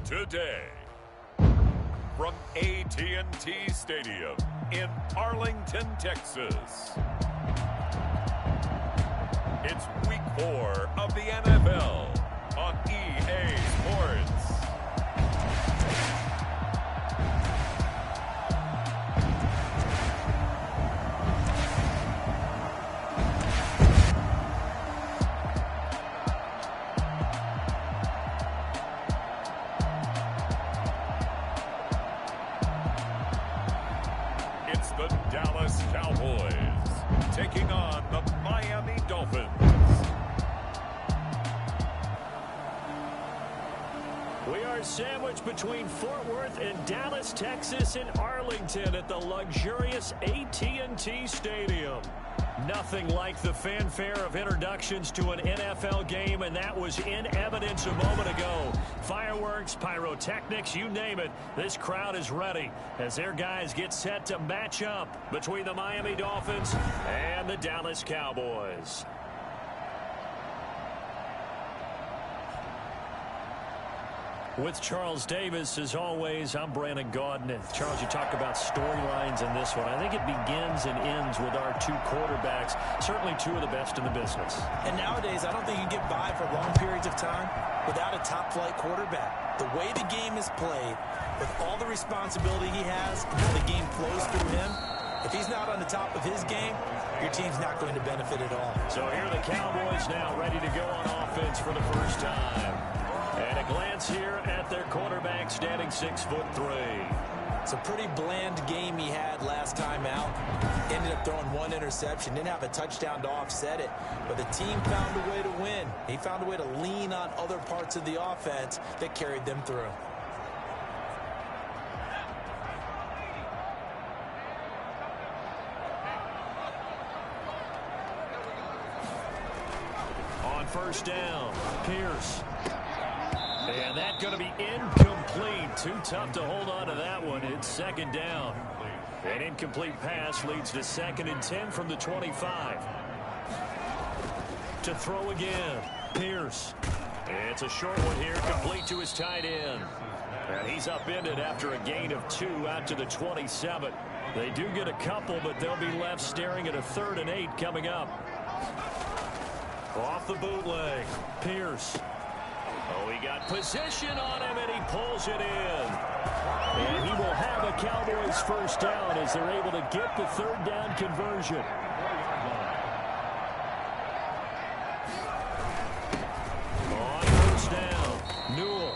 Today, from AT&T Stadium in Arlington, Texas, it's Week 4 of the NFL on EA Sports. It's the Dallas Cowboys taking on the Miami Dolphins. We are sandwiched between Fort Worth and Dallas, Texas, and Arlington at the luxurious AT&T Stadium. Nothing like the fanfare of introductions to an NFL game, and that was in evidence a moment ago. Fireworks, pyrotechnics, you name it. This crowd is ready as their guys get set to match up between the Miami Dolphins and the Dallas Cowboys. With Charles Davis, as always, I'm Brandon Gaudin. Charles, you talk about storylines in this one. I think it begins and ends with our two quarterbacks, certainly two of the best in the business. And nowadays, I don't think you get by for long periods of time without a top-flight quarterback. The way the game is played, with all the responsibility he has, and how the game flows through him, if he's not on the top of his game, your team's not going to benefit at all. So here are the Cowboys now ready to go on offense for the first time. And a glance here at their quarterback standing 6'3". It's a pretty bland game he had last time out. Ended up throwing one interception. Didn't have a touchdown to offset it. But the team found a way to win. He found a way to lean on other parts of the offense that carried them through. On first down, Pierce. And that's going to be incomplete. Too tough to hold on to that one. It's second down. An incomplete pass leads to 2nd and 10 from the 25. To throw again, Pierce. It's a short one here, complete to his tight end. And he's upended after a gain of 2 out to the 27. They do get a couple, but they'll be left staring at a 3rd and 8 coming up. Off the bootleg, Pierce. Oh, he got position on him, and he pulls it in. And he will have a Cowboys first down as they're able to get the 3rd down conversion. On first down, Newell.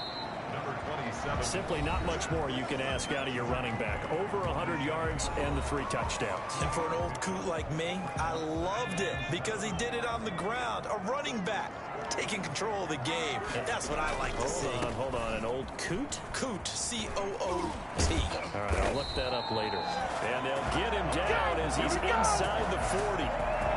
Simply not much more you can ask out of your running back. Over 100 yards and the 3 touchdowns. And for an old coot like me, I loved it because he did it on the ground. A running back taking control of the game. That's what I like to see. Hold on. An old coot? Coot, C-O-O-T. All right, I'll look that up later. And they'll get him down as he's inside the 40.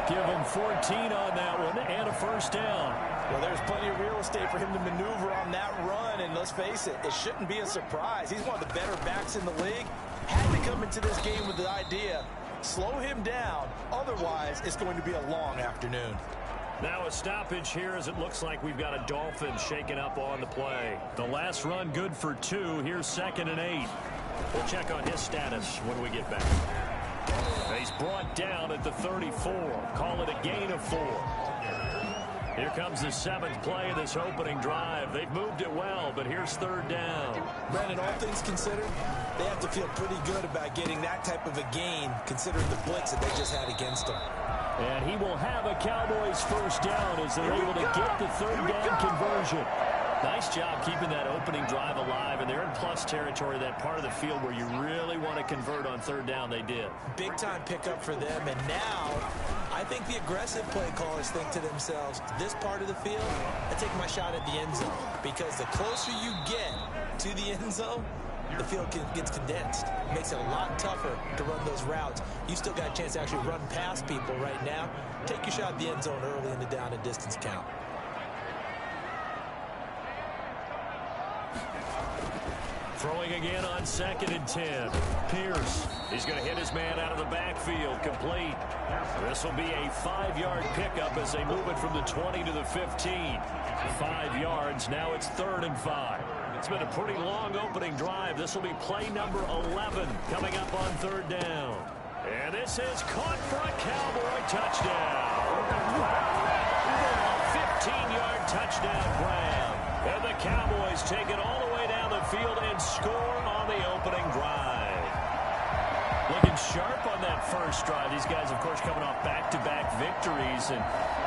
Give him 14 on that one and a first down. Well, there's plenty of real estate for him to maneuver on that run, and let's face it, it shouldn't be a surprise. He's one of the better backs in the league. Had to come into this game with the idea, slow him down, otherwise it's going to be a long afternoon. Now a stoppage here as it looks like we've got a Dolphin shaking up on the play. The last run good for 2. Here's 2nd and 8. We'll check on his status when we get back. He's brought down at the 34. Call it a gain of 4. Here comes the 7th play of this opening drive. They've moved it well, but here's 3rd down. Brandon, all things considered, they have to feel pretty good about getting that type of a gain, considering the blitz that they just had against them. And he will have a Cowboys first down as they're able to get the 3rd down conversion. Nice job keeping that opening drive alive, and they're in plus territory, that part of the field where you really want to convert on 3rd down. They did. Big-time pickup for them, and now I think the aggressive play callers think to themselves, this part of the field, I take my shot at the end zone, because the closer you get to the end zone, the field gets condensed. It makes it a lot tougher to run those routes. You still got a chance to actually run past people right now. Take your shot at the end zone early in the down and distance count. Throwing again on 2nd and 10. Pierce. He's going to hit his man out of the backfield. Complete. This will be a 5-yard pickup as they move it from the 20 to the 15. 5 yards. Now it's 3rd and 5. It's been a pretty long opening drive. This will be play number 11 coming up on third down. And this is caught for a Cowboy touchdown. 15-yard touchdown grab. And the Cowboys take it all the way down the field and score on the opening drive. Looking sharp on that first drive. These guys, of course, coming off back-to-back victories, and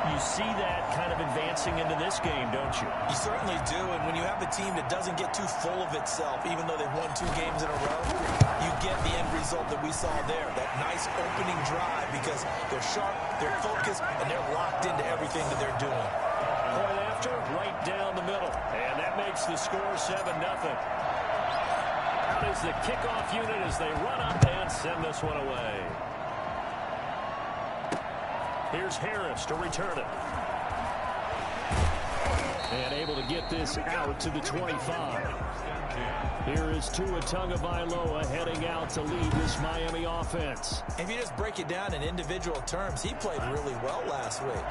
you see that kind of advancing into this game, don't you? You certainly do, and when you have a team that doesn't get too full of itself, even though they've won 2 games in a row, you get the end result that we saw there, that nice opening drive, because they're sharp, they're focused, and they're locked into everything that they're doing. Point after, right down the middle, and that makes the score 7-0. Out is the kickoff unit as they run up and send this one away. Here's Harris to return it. And able to get this out to the 25. Here is Tua Tagovailoa heading out to lead this Miami offense. If you just break it down in individual terms, he played really well last week.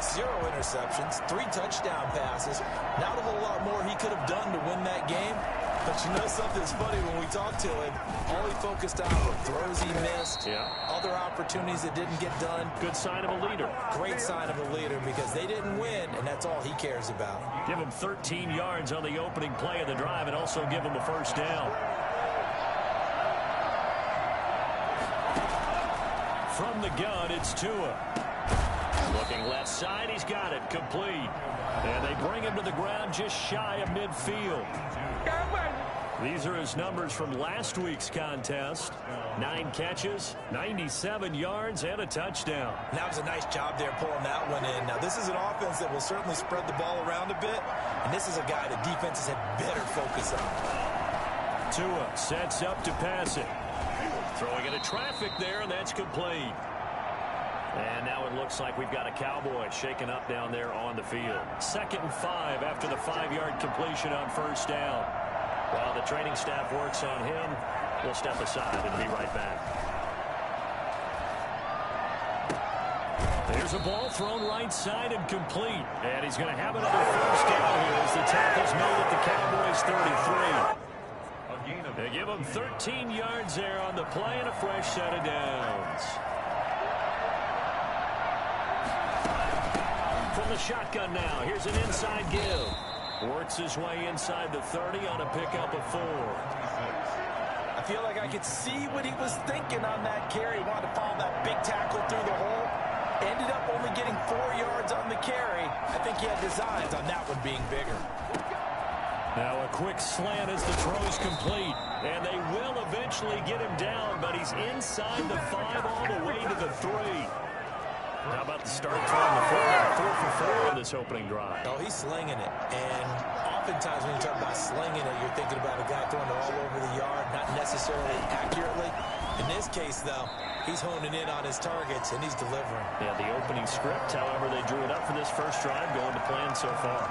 0 interceptions, 3 touchdown passes. Not a whole lot more he could have done to win that game. But you know something's funny, when we talked to him, all he focused on were throws he missed, other opportunities that didn't get done. Good sign of a leader. Great sign of a leader, because they didn't win, and that's all he cares about. Give him 13 yards on the opening play of the drive and also give him a first down. From the gun, it's Tua. Looking left side, he's got it, complete. And they bring him to the ground just shy of midfield. These are his numbers from last week's contest. 9 catches, 97 yards, and a touchdown. That was a nice job there pulling that one in. Now, this is an offense that will certainly spread the ball around a bit, and this is a guy that defenses had better focus on. Tua sets up to pass it. Throwing into traffic there, and that's complete. And now it looks like we've got a Cowboy shaken up down there on the field. 2nd and 5 after the 5-yard completion on first down. While the training staff works on him, we'll step aside and be right back. There's a ball thrown right side and complete. And he's going to have another first down here as the tackle's made at the Cowboys 33. They give him 13 yards there on the play and a fresh set of downs. From the shotgun now, here's an inside give. Works his way inside the 30 on a pickup of 4. I feel like I could see what he was thinking on that carry. He wanted to follow that big tackle through the hole. Ended up only getting 4 yards on the carry. I think he had designs on that one being bigger. Now a quick slant as the throw's complete. And they will eventually get him down, but he's inside the 5 all the way to the 3. How about the start throwing the football? 4 for 4 in this opening drive. Oh, he's slinging it. And oftentimes when you talk about slinging it, you're thinking about a guy throwing it all over the yard, not necessarily accurately. In this case, though, he's honing in on his targets, and he's delivering. Yeah, the opening script, however, they drew it up for this first drive, going to plan so far.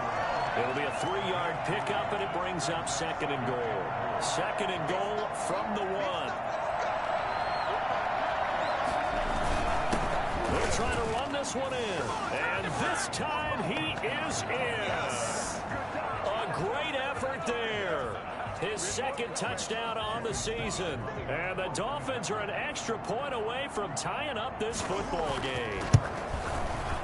It'll be a 3-yard pickup, and it brings up 2nd and goal. 2nd and goal from the 1. They'll try to run this one in. And this time he is in. A great effort there. His 2nd touchdown on the season. And the Dolphins are an extra point away from tying up this football game.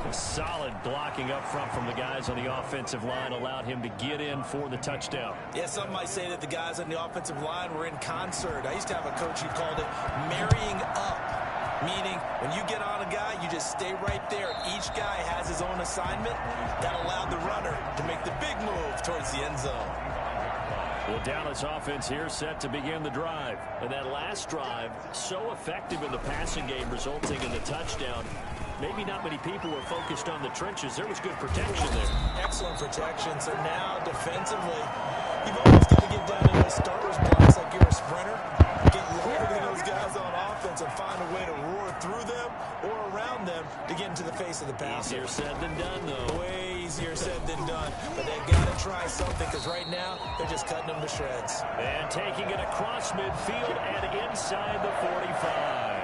A solid blocking up front from the guys on the offensive line allowed him to get in for the touchdown. Yeah, some might say that the guys on the offensive line were in concert. I used to have a coach who called it marrying up. Meaning, when you get on a guy, you just stay right there. Each guy has his own assignment. That allowed the runner to make the big move towards the end zone. Well, Dallas offense here set to begin the drive. And that last drive, so effective in the passing game, resulting in the touchdown. Maybe not many people were focused on the trenches. There was good protection there. Excellent protection. So now, defensively, you've always got to get down in those starters blocks like you're a sprinter. Get lower than those guys on offense and find a way to roar through them or around them to get into the face of the passer. Easier said than done, though. Way easier said than done. But they've got to try something, because right now they're just cutting them to shreds. And taking it across midfield and inside the 45.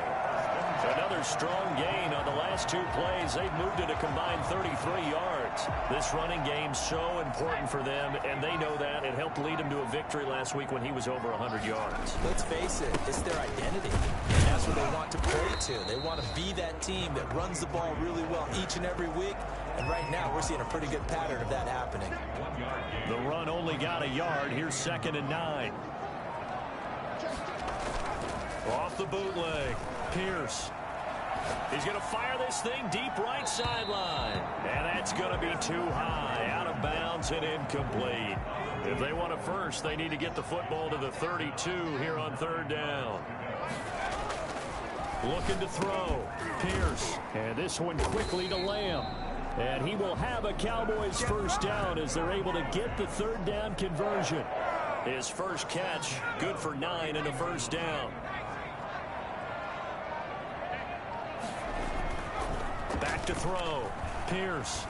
Another Another strong gain on the last 2 plays. They've moved it a combined 33 yards. This running game's so important for them, and they know that. It helped lead them to a victory last week when he was over 100 yards. Let's face it, it's their identity. And that's what they want to play to. They want to be that team that runs the ball really well each and every week. And right now, we're seeing a pretty good pattern of that happening. The run only got a yard. Here's 2nd and 9. Off the bootleg, Pierce. He's going to fire this thing deep right sideline. And that's going to be too high, out of bounds and incomplete. If they want a first, they need to get the football to the 32 here on 3rd down. Looking to throw, Pierce. And this one quickly to Lamb. And he will have a Cowboys first down as they're able to get the 3rd down conversion. His first catch, good for 9 and a first down. Back to throw, Pierce.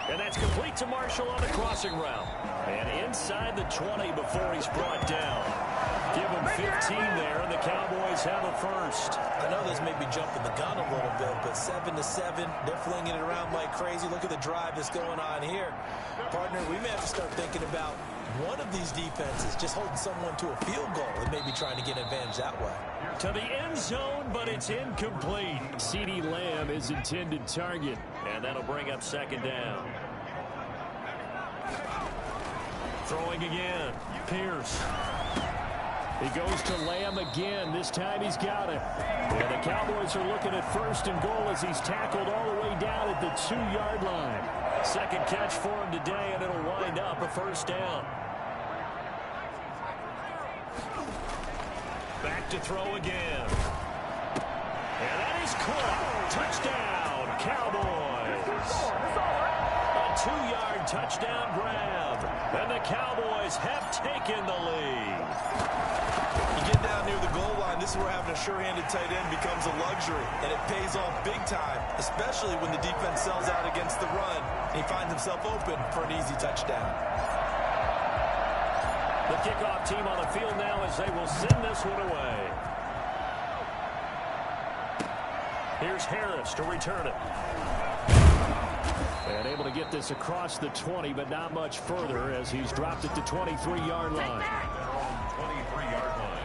And that's complete to Marshall on the crossing route. And inside the 20 before he's brought down. Give him 15 there, and the Cowboys have a first. I know this may be jumping the gun a little bit, but 7-7, they're flinging it around like crazy. Look at the drive that's going on here. Partner, we may have to start thinking about one of these defenses just holding someone to a field goal and maybe trying to get an advantage that way. To the end zone, but it's incomplete. CeeDee Lamb is intended target, and that'll bring up 2nd down. Throwing again, Pierce. He goes to Lamb again. This time he's got it. And the Cowboys are looking at 1st and goal as he's tackled all the way down at the 2-yard line. 2nd catch for him today, and it'll wind up a first down. Back to throw again. And that is caught. Touchdown, Cowboys. A 2-yard touchdown grab. And the Cowboys have taken the lead. You get down near the goal line, this is where having a sure-handed tight end becomes a luxury, and it pays off big time, especially when the defense sells out against the run, and he finds himself open for an easy touchdown. The kickoff team on the field now as they will send this one away. Here's Harris to return it. And able to get this across the 20, but not much further as he's dropped it to 23-yard line. 23-yard line.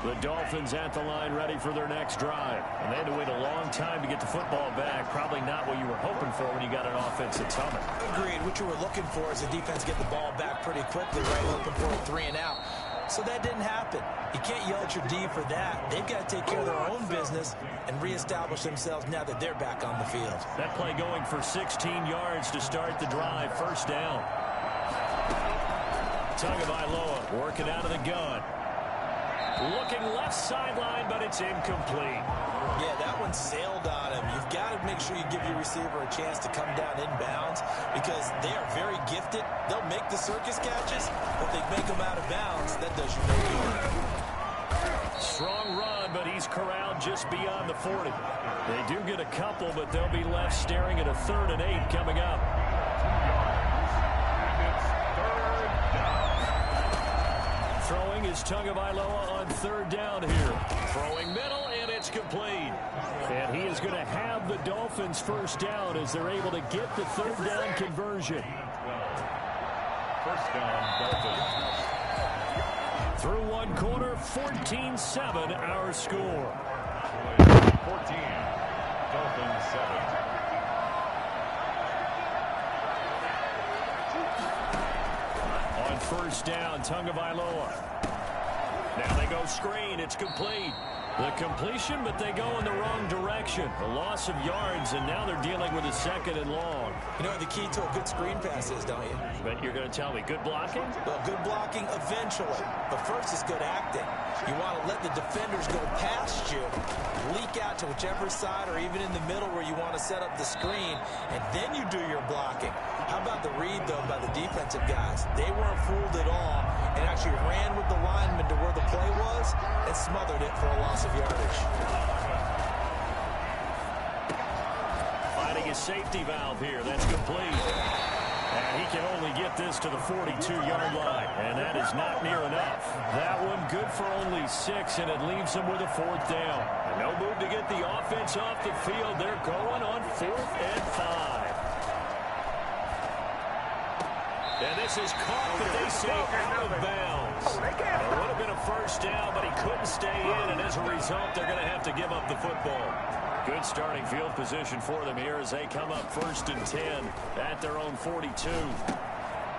The Dolphins at the line ready for their next drive. And they had to wait a long time to get the football back. Probably not what you were hoping for when you got an offense that's humming. Agreed. What you were looking for is the defense get the ball back pretty quickly, right? Hoping for a 3 and out. So that didn't happen. You can't yell at your D for that. They've got to take care of their own business and reestablish themselves now that they're back on the field. That play going for 16 yards to start the drive. First down. Tagovailoa working out of the gun. Looking left sideline, but it's incomplete. Yeah, that one sailed on him. You've got to make sure you give your receiver a chance to come down inbounds because they are very gifted. They'll make the circus catches, but they make them out of bounds. That does you no good. Strong run, but he's corralled just beyond the 40. They do get a couple, but they'll be left staring at a 3rd and 8 coming up. Throwing is Tagovailoa on 3rd down here. Throwing middle, and it's complete. And he is going to have the Dolphins first down as they're able to get the 3rd down conversion. First down, Dolphins. Through one quarter, 14-7 our score. 14, Dolphins 7. On first down, Tagovailoa. Now they go screen. It's complete. The completion, but they go in the wrong direction. A loss of yards, and now they're dealing with a 2nd and long. You know what the key to a good screen pass is, don't you? But you're going to tell me good blocking? Well, good blocking eventually, but first it's good acting. You want to let the defenders go past you, leak out to whichever side or even in the middle where you want to set up the screen, and then you do your blocking. How about the read, though, by the defensive guys? They weren't fooled at all and actually ran with the lineman to where the play was and smothered it for a loss of yardage. Finding a safety valve here. That's complete. And he can only get this to the 42-yard line, and that is not near enough. That one good for only 6, and it leaves them with a 4th down. And no move to get the offense off the field. They're going on 4th and 5. And this is caught, but they say out of bounds. It would have been a 1st down, but he couldn't stay in, and as a result, they're going to have to give up the football. Good starting field position for them here as they come up 1st and 10 at their own 42.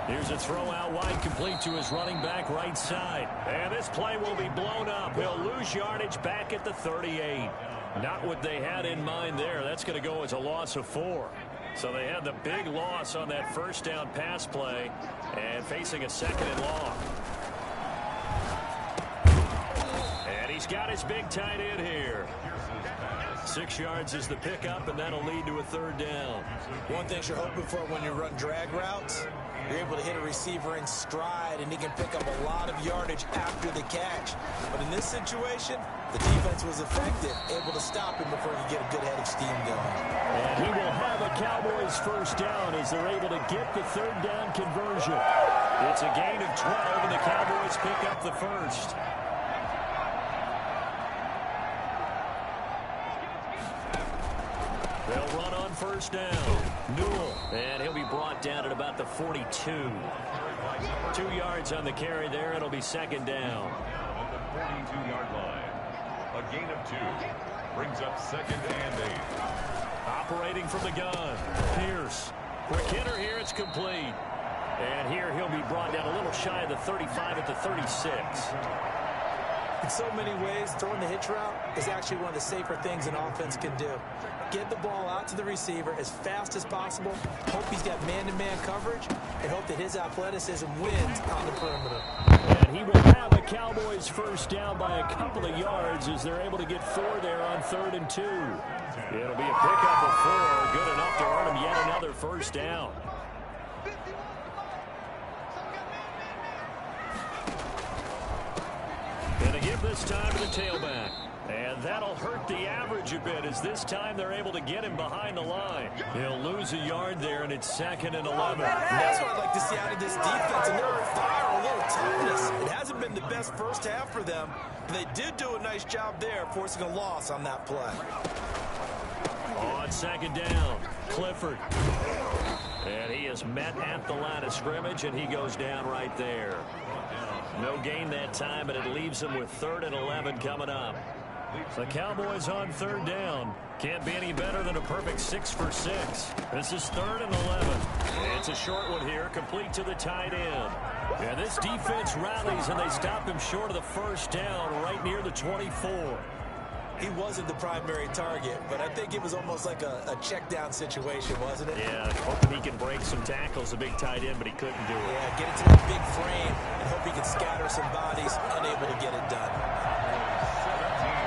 Here's a throw out wide, complete to his running back right side. And this play will be blown up. He'll lose yardage back at the 38. Not what they had in mind there. That's going to go as a loss of 4. So they had the big loss on that 1st down pass play and facing a 2nd and long. And he's got his big tight end here. 6 yards is the pickup, and that'll lead to a 3rd down. One thing you're hoping for when you run drag routes, you're able to hit a receiver in stride, and he can pick up a lot of yardage after the catch. But in this situation, the defense was effective, able to stop him before he get a good head of steam going. And he will have a Cowboys 1st down as they're able to get the 3rd down conversion. It's a gain of 12, and the Cowboys pick up the 1st. They'll run on 1st down. Newell. And he'll be brought down at about the 42. 2 yards on the carry there. It'll be 2nd down. At the 42-yard line. A gain of 2. Brings up 2nd and 8. Operating from the gun. Pierce. Quick hitter here. It's complete. And here he'll be brought down a little shy of the 35 at the 36. In so many ways, throwing the hitch route is actually one of the safer things an offense can do. Get the ball out to the receiver as fast as possible, hope he's got man-to-man coverage, and hope that his athleticism wins on the perimeter. And he will have a Cowboys 1st down by a couple of yards as they're able to get 4 there on 3rd and 2. It'll be a pickup of 4, good enough to earn him yet another 1st down. And a give this time to the tailback. And that'll hurt the average a bit as this time they're able to get him behind the line. He'll lose a yard there, and it's 2nd and 11. And that's what I'd like to see out of this defense. A little fire, a little toughness. It hasn't been the best 1st half for them, but they did do a nice job there, forcing a loss on that play. On 2nd down, Clifford. And he is met at the line of scrimmage, and he goes down right there. No gain that time, but it leaves him with 3rd and 11 coming up. The Cowboys on 3rd down. Can't be any better than a perfect 6 for 6. This is 3rd and 11. It's a short one here, complete to the tight end. And this defense rallies, and they stop him short of the 1st down right near the 24. He wasn't the primary target, but I think it was almost like a check-down situation, wasn't it? Yeah, hoping he can break some tackles, a big tight end, but he couldn't do it. Yeah, get it to that big frame and hope he can scatter some bodies, unable to get it done.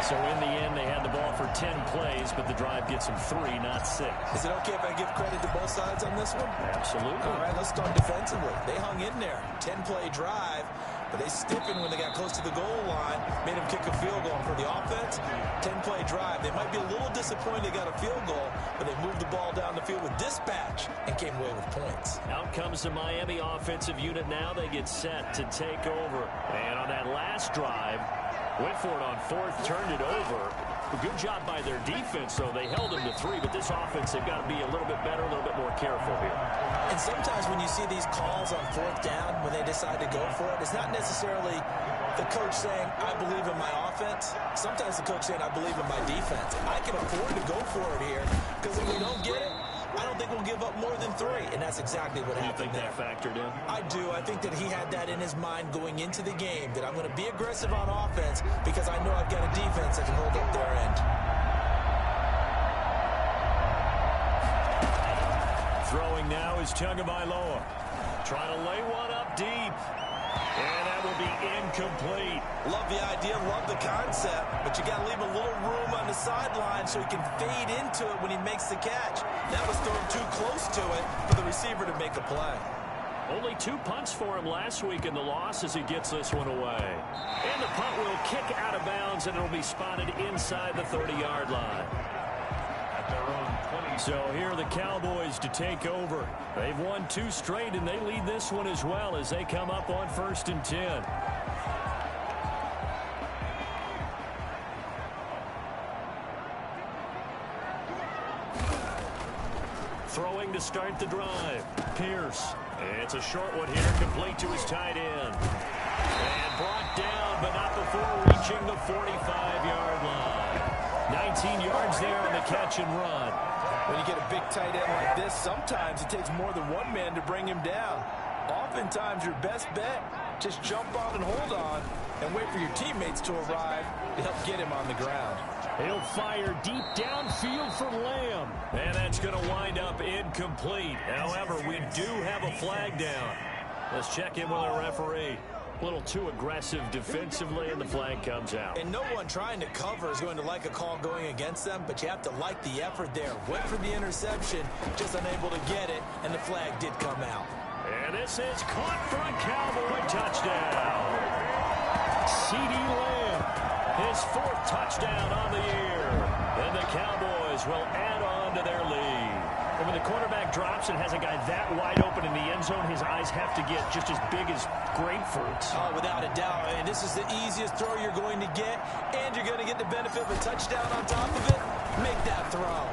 So in the end, they had the ball for 10 plays, but the drive gets them 3, not 6. Is it okay if I give credit to both sides on this one? Absolutely. All right, let's start defensively. They hung in there. 10-play drive, but they stiffened when they got close to the goal line, made them kick a field goal. For the offense, 10-play drive. They might be a little disappointed they got a field goal, but they moved the ball down the field with dispatch and came away with points. Out comes the Miami offensive unit now. They get set to take over. And on that last drive, went for it on 4th, turned it over. A good job by their defense, though. They held them to 3, but this offense, they've got to be a little bit better, a little bit more careful here. And sometimes when you see these calls on 4th down, when they decide to go for it, it's not necessarily the coach saying, I believe in my offense. Sometimes the coach saying, I believe in my defense. I can afford to go for it here, because if we don't get it, I don't think we'll give up more than 3, and that's exactly what happened. You think that factored in? I do. I think that he had that in his mind going into the game, that I'm going to be aggressive on offense because I know I've got a defense that can hold up their end. Throwing now is Tagovailoa. Trying to lay one up deep. And that will be incomplete. Love the idea, love the concept, but you got to leave a little room on the sideline so he can fade into it when he makes the catch. That was thrown too close to it for the receiver to make a play. Only 2 punts for him last week in the loss as he gets this one away. And the punt will kick out of bounds, and it'll be spotted inside the 30-yard line. So here are the Cowboys to take over. They've won 2 straight, and they lead this one as well as they come up on 1st and 10. Throwing to start the drive. Pierce. It's a short one here, complete to his tight end. And brought down, but not before reaching the 45-yard line. 19 yards there on the catch and run. When you get a big tight end like this, sometimes it takes more than one man to bring him down. Oftentimes, your best bet, just jump on and hold on and wait for your teammates to arrive to help get him on the ground. He'll fire deep downfield for Lamb. And that's going to wind up incomplete. However, we do have a flag down. Let's check in with our referee. A little too aggressive defensively, and the flag comes out. And no one trying to cover is going to like a call going against them, but you have to like the effort there. Went for the interception, just unable to get it, and the flag did come out. And this is caught for a Cowboy touchdown. C.D. Lamb, his 4th touchdown on the year. And the Cowboys will add on to their lead. And when the quarterback drops and has a guy that wide open in the end zone, his eyes have to get just as big as grapefruits. Oh, without a doubt. And this is the easiest throw you're going to get, and you're going to get the benefit of a touchdown on top of it. Make that throw.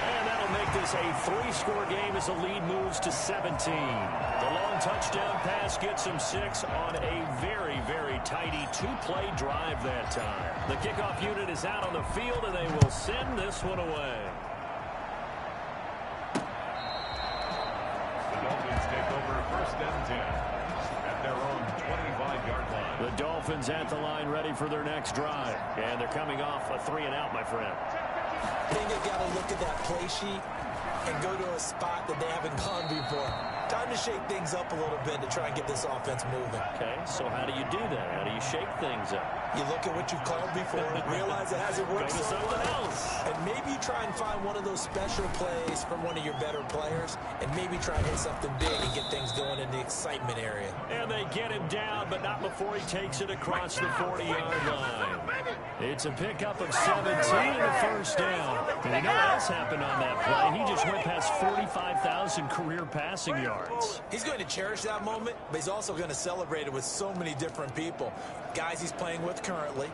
And that'll make this a 3-score game as the lead moves to 17. The long touchdown pass gets him 6 on a very, very tidy 2-play drive that time. The kickoff unit is out on the field, and they will send this one away. Take over 1st and 10 at their own 25-yard line. The Dolphins at the line ready for their next drive. And they're coming off a 3-and-out, my friend. I think they've got to look at that play sheet and go to a spot that they haven't gone before. Time to shake things up a little bit to try and get this offense moving. Okay, so how do you do that? How do you shake things up? You look at what you've called before, realize it hasn't worked Go to so something well, else. and maybe try and find one of those special plays from one of your better players, and maybe try and hit something big and get things going in the excitement area. And they get him down, but not before he takes it across the 40-yard line. It's a pickup of 17 and a 1st down. And you know what else happened on that play? He just went past 45,000 career passing yards. He's going to cherish that moment, but he's also going to celebrate it with so many different people. Guys he's playing with currently,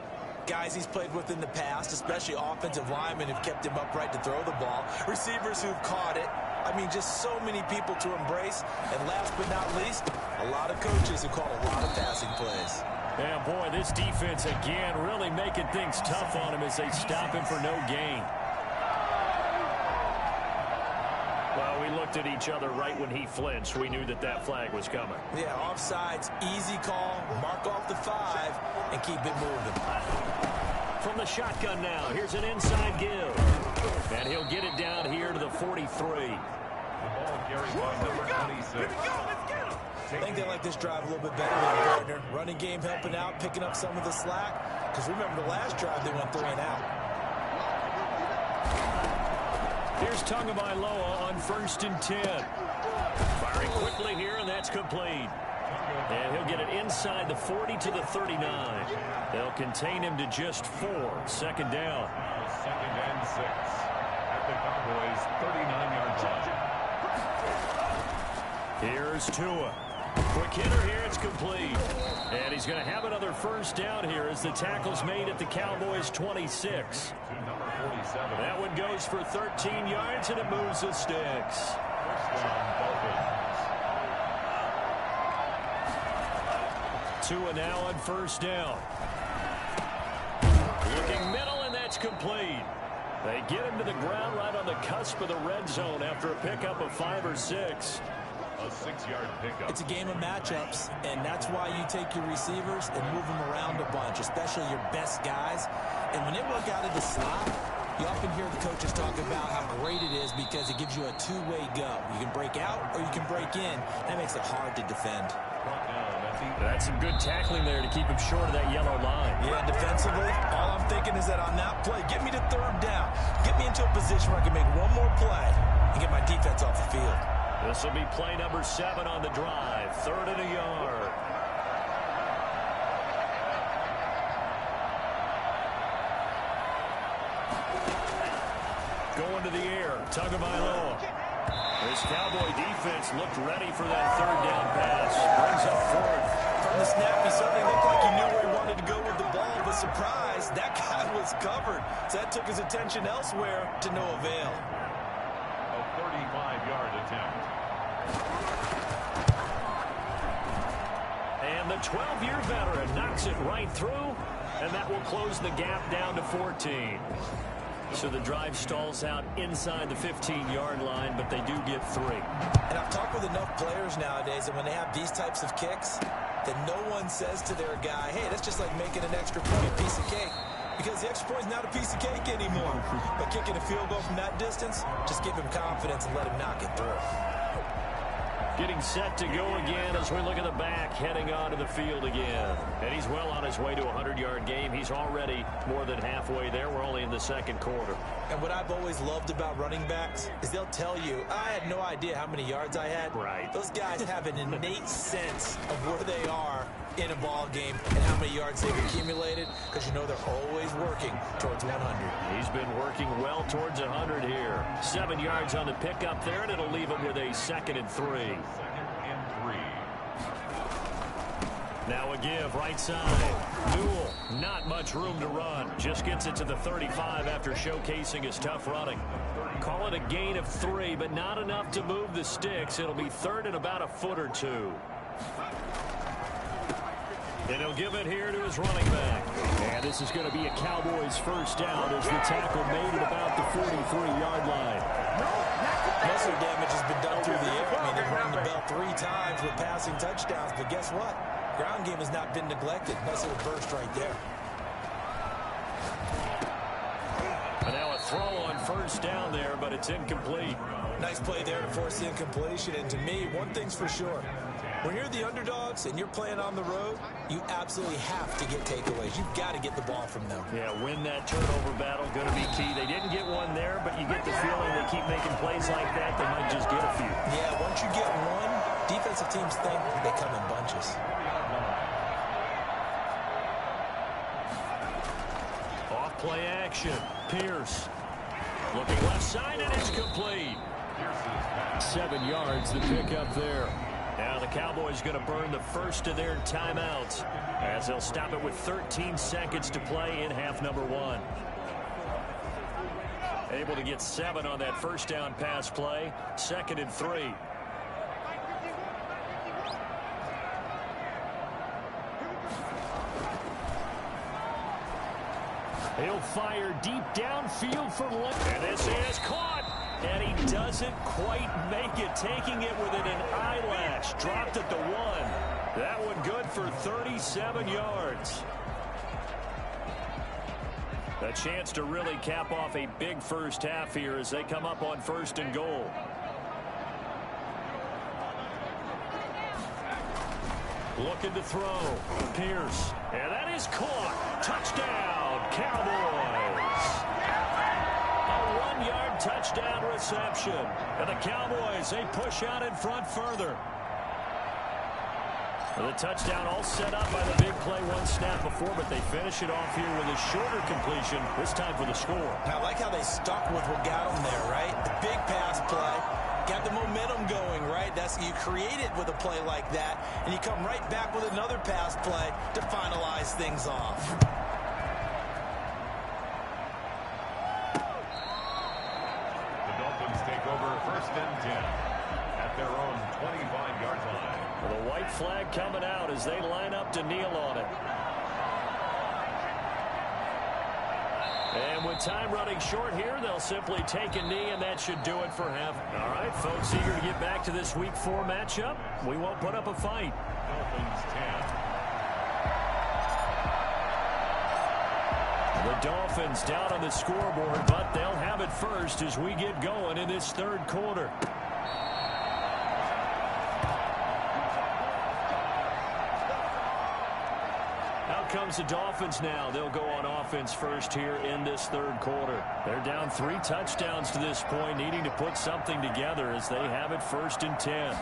guys he's played with in the past, especially offensive linemen who've kept him upright to throw the ball, receivers who've caught it. I mean, just so many people to embrace. And last but not least, a lot of coaches who call a lot of passing plays. Yeah, boy, this defense again really making things tough on him as they stop him for no gain. Well, we looked at each other right when he flinched. We knew that that flag was coming. Yeah, offsides, easy call, mark off the 5, and keep it moving. From the shotgun now, here's an inside give. And he'll get it down here to the 43. The ball carried by number 26. I think they like this drive a little bit better than Gardner. Running game helping out, picking up some of the slack. Because remember, the last drive they went 3-and-out. Here's Tagovailoa on 1st and 10. Firing quickly here, and that's complete. And he'll get it inside the 40 to the 39. They'll contain him to just 4. 2nd down. 2nd and 6 at the Cowboys' 39-yard line. Here's Tua. Quick hitter here, it's complete. And he's going to have another 1st down here as the tackle's made at the Cowboys' 26. To number 47. That one goes for 13 yards, and it moves the sticks. 1st down, Dolphins. Tua now on 1st down. Looking middle, and that's complete. They get him to the ground right on the cusp of the red zone after a pickup of 5 or 6. A 6-yard pickup. It's a game of matchups, and that's why you take your receivers and move them around a bunch, especially your best guys. And when they work out of the slot, you often hear the coaches talk about how great it is because it gives you a two-way go. You can break out or you can break in. That makes it hard to defend. That's some good tackling there to keep him short of that yellow line. Yeah, defensively, all I'm thinking is that on that play, get me to 3rd down. Get me into a position where I can make one more play and get my defense off the field. This will be play number 7 on the drive. 3rd and a yard. going to the air. Tagovailoa. This Cowboy defense looked ready for that third down pass. Brings up fourth. From the snap, he certainly looked like he knew where he wanted to go with the ball, but surprise, that guy was covered. So that took his attention elsewhere to no avail. A 35-yard attempt. And the 12-year veteran knocks it right through, and that will close the gap down to 14. So the drive stalls out inside the 15-yard line, but they do get 3. And I've talked with enough players nowadays, and when they have these types of kicks, that no one says to their guy, hey, that's just like making an extra point piece of cake. Because the extra point is not a piece of cake anymore. But kicking a field goal from that distance, just give him confidence and let him knock it through. Getting set to go again as we look at the back, heading onto the field again. And he's well on his way to a 100-yard game. He's already more than halfway there. We're only in the second quarter. And what I've always loved about running backs is they'll tell you, I had no idea how many yards I had. Right. Those guys have an innate sense of where they are in a ball game and how many yards they've accumulated, because you know they're always working towards 100. He's been working well towards 100 here. 7 yards on the pickup there, and it'll leave him with a 2nd and 3. 2nd and 3. Now a give, right side. Newell, not much room to run. Just gets it to the 35 after showcasing his tough running. Call it a gain of 3, but not enough to move the sticks. It'll be 3rd and about a foot or 2. And he'll give it here to his running back. And this is going to be a Cowboys first down as the tackle made at about the 43-yard line. Muscle damage has been done through the air. I mean, they've rung the bell 3 times with passing touchdowns, but guess what? Ground game has not been neglected. Nice little burst right there. And now a throw on first down there, but it's incomplete. Nice play there to force the incompletion. And to me, one thing's for sure. When you're the underdogs and you're playing on the road, you absolutely have to get takeaways. You've got to get the ball from them. Yeah, win that turnover battle, going to be key. They didn't get one there, but you get the feeling they keep making plays like that, they might just get a few. Yeah, once you get one, defensive teams think they come in bunches. Off play action. Pierce. Looking left side, and it's complete. 7 yards to pick up there. Now the Cowboys going to burn the first of their timeouts as they'll stop it with 13 seconds to play in half number 1. Able to get 7 on that first down pass play. 2nd and 3. He'll fire deep downfield for left. And this is caught. And he doesn't quite make it, taking it within an eyelash. Dropped at the 1. That one good for 37 yards. A chance to really cap off a big first half here as they come up on 1st and goal. Looking to throw. Pierce. And that is caught. Touchdown, Cowboys. A 1-yard touchdown reception. And the Cowboys, they push out in front further. The touchdown all set up by the big play one snap before, but they finish it off here with a shorter completion, this time for the score. I like how they stuck with what got them there, right? The big pass play. Got the momentum going, right? That's you create it with a play like that, and you come right back with another pass play to finalize things off. The Dolphins take over 1st and 10 at their own 25-yard line. The white flag coming out as they line up to kneel on it. And with time running short here, they'll simply take a knee, and that should do it for half. All right, folks, eager to get back to this Week 4 matchup. We won't put up a fight. Dolphins 10. The Dolphins down on the scoreboard, but they'll have it first as we get going in this 3rd quarter. Comes the Dolphins now. They'll go on offense first here in this 3rd quarter. They're down 3 touchdowns to this point, needing to put something together as they have it 1st and 10.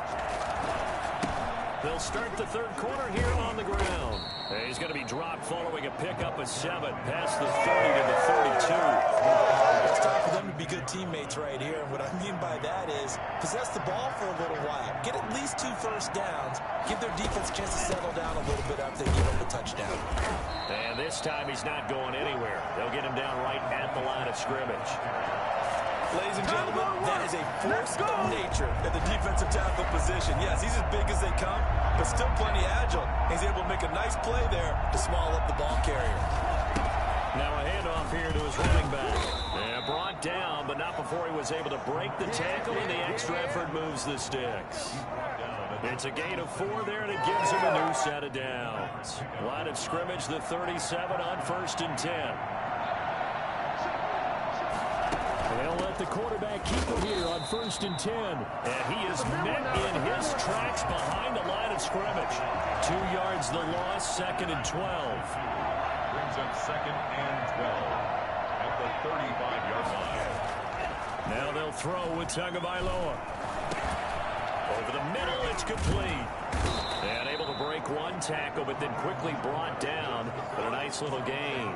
They'll start the third quarter here on the ground. He's going to be dropped following a pickup of 7 past the 30 to the 32. It's time for them to be good teammates right here. And what I mean by that is possess the ball for a little while. Get at least 2 first downs. Give their defense a chance to settle down a little bit after they give up a touchdown. And this time he's not going anywhere. They'll get him down right at the line of scrimmage. Ladies and gentlemen, that is a force of nature at the defensive tackle position. Yes, he's as big as they come, but still plenty agile. He's able to make a nice play there to small up the ball carrier. Now a handoff here to his running back. And brought down, but not before he was able to break the tackle, and the extra effort moves the sticks. It's a gain of 4 there, and it gives him a new set of downs. Line of scrimmage, the 37 on 1st and 10. They'll let the quarterback keep it here on 1st and 10. And he is met in his tracks behind the line of scrimmage. 2 yards the loss, 2nd and 12. Brings up 2nd and 12 at the 35-yard line. Now they'll throw with Tagovailoa. Over the middle, it's complete. And able to break 1 tackle, but then quickly brought down. But a nice little gain.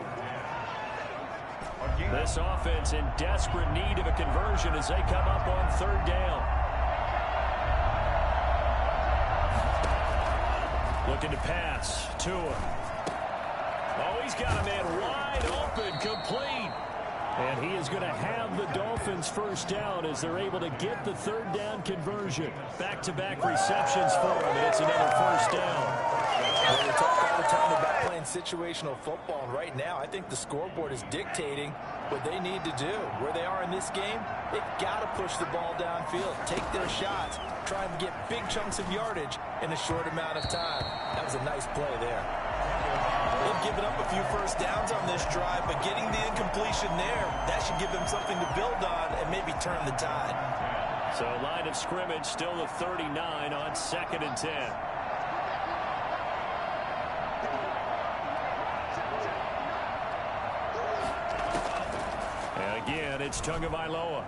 This offense in desperate need of a conversion as they come up on 3rd down. Looking to pass. Tua. Oh, he's got a man wide open, complete. And he is going to have the Dolphins first down as they're able to get the 3rd down conversion. Back-to-back receptions for him, and it's another first down. Well, we talk all the time about playing situational football, and right now I think the scoreboard is dictating what they need to do. Where they are in this game, they've got to push the ball downfield, take their shots, try and get big chunks of yardage in a short amount of time. That was a nice play there. They've given up a few first downs on this drive, but getting the incompletion there, that should give them something to build on and maybe turn the tide. So line of scrimmage still the 39 on 2nd and 10. And again, it's Tagovailoa.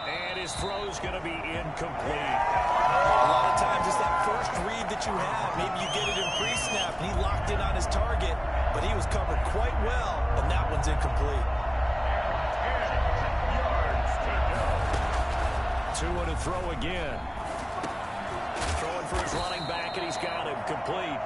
And his throw's going to be incomplete. A lot of times it's that first read that you have. Maybe you get it in pre-snap, and he locked in on his target, but he was covered quite well, and that one's incomplete. 2 to throw again. Throwing for his running back, and he's got him complete.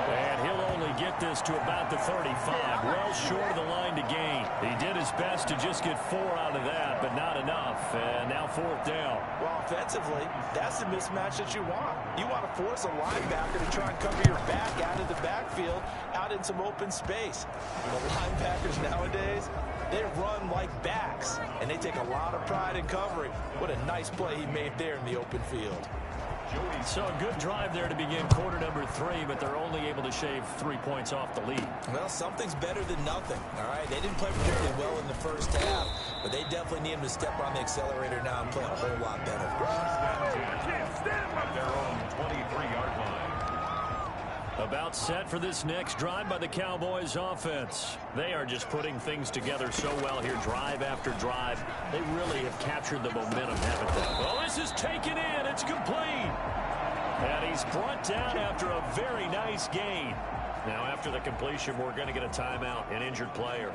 And he'll only get this to about the 35, well short of the line to gain. He did his best to just get 4 out of that, but not enough. And now 4th down. Well, offensively, that's the mismatch that you want. You want to force a linebacker to try and cover your back out of the backfield, out in some open space. The linebackers nowadays, they run like backs, and they take a lot of pride in covering. What a nice play he made there in the open field. So a good drive there to begin quarter number 3, but they're only able to shave 3 points off the lead. Well, something's better than nothing, all right? They didn't play particularly well in the first half, but they definitely need him to step on the accelerator now and play a whole lot better. At their own 23-yard line. About set for this next drive by the Cowboys offense. They are just putting things together so well here, drive after drive. They really have captured the momentum, haven't they? Well, this is taken in. It's complete. And he's brought down after a very nice gain. Now, after the completion, we're going to get a timeout, an injured player.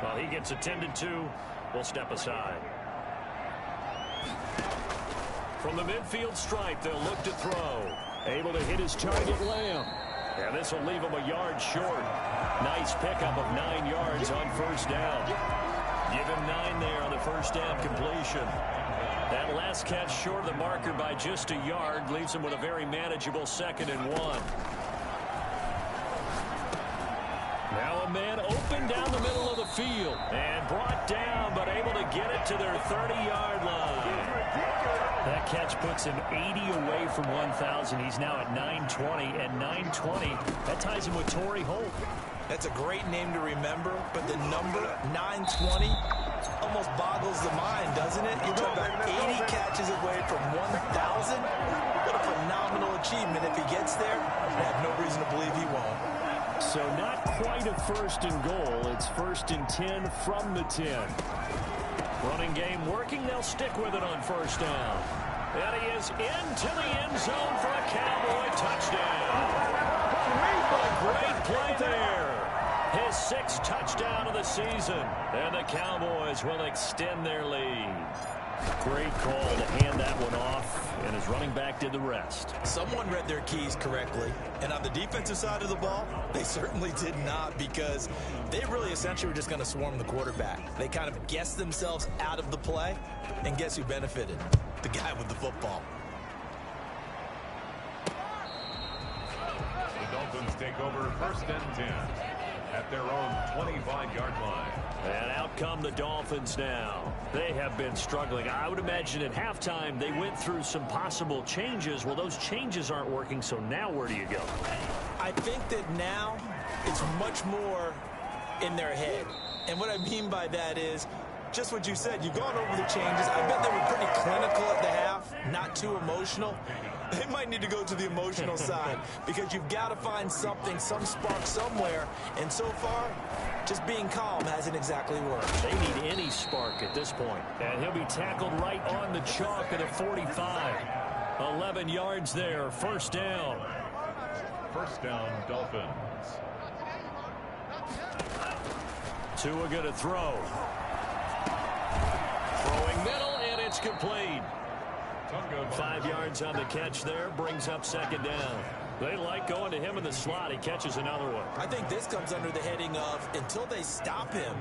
While he gets attended to, we'll step aside. From the midfield stripe, they'll look to throw. Able to hit his target, Lamb. And this will leave him a yard short. Nice pickup of 9 yards on 1st down. Give him 9 there on the 1st down completion. That last catch short of the marker by just a yard leaves him with a very manageable 2nd and 1. Now a man open down the middle of the field. And brought down, but able to get it to their 30-yard line. That catch puts him 80 away from 1,000. He's now at 920, and 920, that ties him with Torrey Holt. That's a great name to remember, but the number 920 almost boggles the mind, doesn't it? You're talking about 80 catches away from 1,000. What a phenomenal achievement. If he gets there, I have no reason to believe he won't. So not quite a 1st and goal. It's 1st and 10 from the 10. Running game working. They'll stick with it on 1st down. And he is into the end zone for a Cowboy touchdown. A great play there. His 6th touchdown of the season. And the Cowboys will extend their lead. Great call to hand that one off, and his running back did the rest. Someone read their keys correctly, and on the defensive side of the ball, they certainly did not, because they really essentially were just going to swarm the quarterback. They kind of guessed themselves out of the play, and guess who benefited? The guy with the football. The Dolphins take over 1st and 10 at their own 25-yard line. And out come the Dolphins now. They have been struggling. I would imagine at halftime they went through some possible changes. Well, those changes aren't working, so now where do you go? I think that now it's much more in their head. And what I mean by that is just what you said. You've gone over the changes. I bet they were pretty clinical at the half, not too emotional. They might need to go to the emotional side, because you've got to find something, some spark somewhere. And so far, just being calm hasn't exactly worked. They need any spark at this point. And he'll be tackled right on the chalk at the 45. 11 yards there, 1st down. 1st down, Dolphins. Tua going to throw. Throwing middle, and it's complete. 5 yards on the catch there, brings up 2nd down. They like going to him in the slot. He catches another one. I think this comes under the heading of, until they stop him,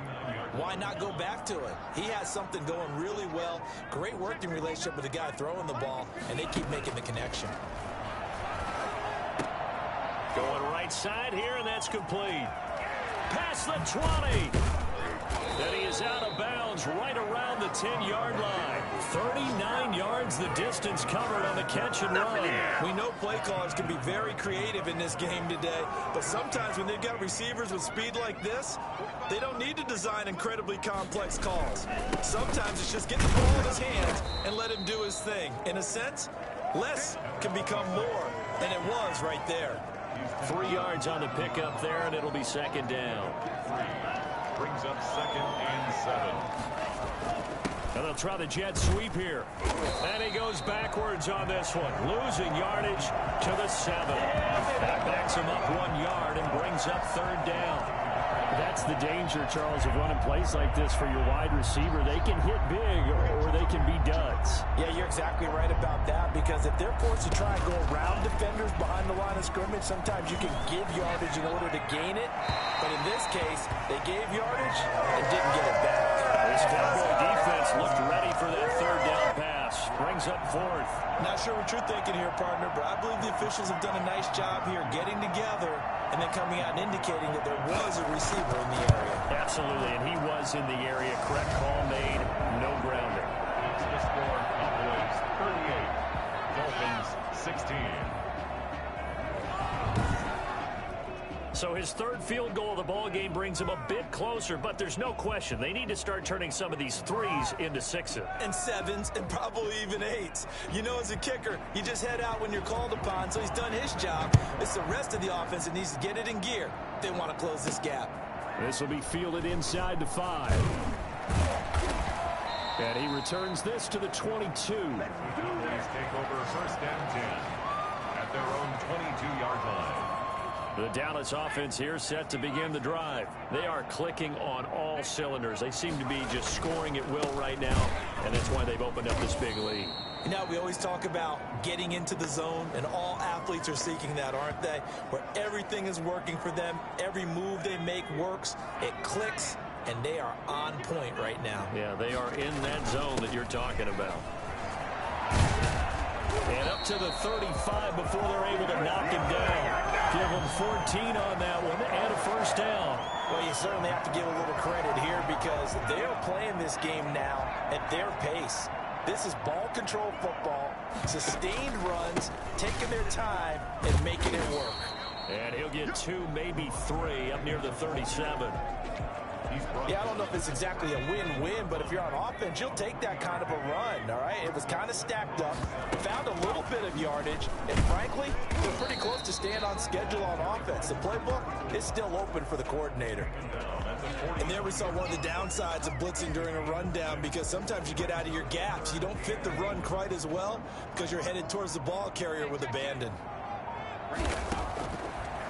why not go back to it? He has something going really well. Great working relationship with the guy throwing the ball, and they keep making the connection. Going right side here, and that's complete. Past the 20. And he is out of bounds right around the 10-yard line. 39 yards the distance covered on the catch and run. We know play callers can be very creative in this game today, but sometimes when they've got receivers with speed like this, they don't need to design incredibly complex calls. Sometimes it's just get the ball in his hands and let him do his thing. In a sense, less can become more, and it was right there. 3 yards on the pickup there, and it'll be 2nd down. Brings up 2nd and 7. And they'll try the jet sweep here. And he goes backwards on this one, losing yardage to the 7. That backs him up 1 yard and brings up 3rd down. That's the danger, Charles, of running plays like this for your wide receiver. They can hit big or they can be duds. Yeah, you're exactly right about that, because if they're forced to try and go around defenders behind the line of scrimmage, sometimes you can give yardage in order to gain it. But in this case, they gave yardage and didn't get it back. This Cowboy defense looked ready for that 3rd down pass. Brings up 4th. Not sure what you're thinking here, partner, but I believe the officials have done a nice job here getting together and then coming out and indicating that there was a receiver in the area. Absolutely, and he was in the area. Correct call made, no grounding. The score, Cowboys 38, Dolphins 16. So his 3rd field goal of the ball game brings him a bit closer, but there's no question they need to start turning some of these 3s into 6s. And 7s, and probably even 8s. You know, as a kicker, you just head out when you're called upon, so he's done his job. It's the rest of the offense that needs to get it in gear. They want to close this gap. This will be fielded inside the 5. And he returns this to the 22. Cowboys take over 1st and 10 at their own 22-yard line. The Dallas offense here set to begin the drive. They are clicking on all cylinders. They seem to be just scoring at will right now, and that's why they've opened up this big lead. You know, we always talk about getting into the zone, and all athletes are seeking that, aren't they? Where everything is working for them, every move they make works, it clicks, and they are on point right now. Yeah, they are in that zone that you're talking about. And up to the 35 before they're able to knock him down. Give them 14 on that one and a 1st down. Well, you certainly have to give a little credit here, because they're playing this game now at their pace. This is ball control football, sustained runs, taking their time and making it work. And he'll get 2, maybe 3 up near the 37. Yeah, I don't know if it's exactly a win-win, but if you're on offense, you'll take that kind of a run, all right? It was kind of stacked up, found a little bit of yardage, and frankly, they're pretty close to staying on schedule on offense. The playbook is still open for the coordinator. That's And there we saw one of the downsides of blitzing during a rundown, because sometimes you get out of your gaps. You don't fit the run quite as well because you're headed towards the ball carrier with abandon.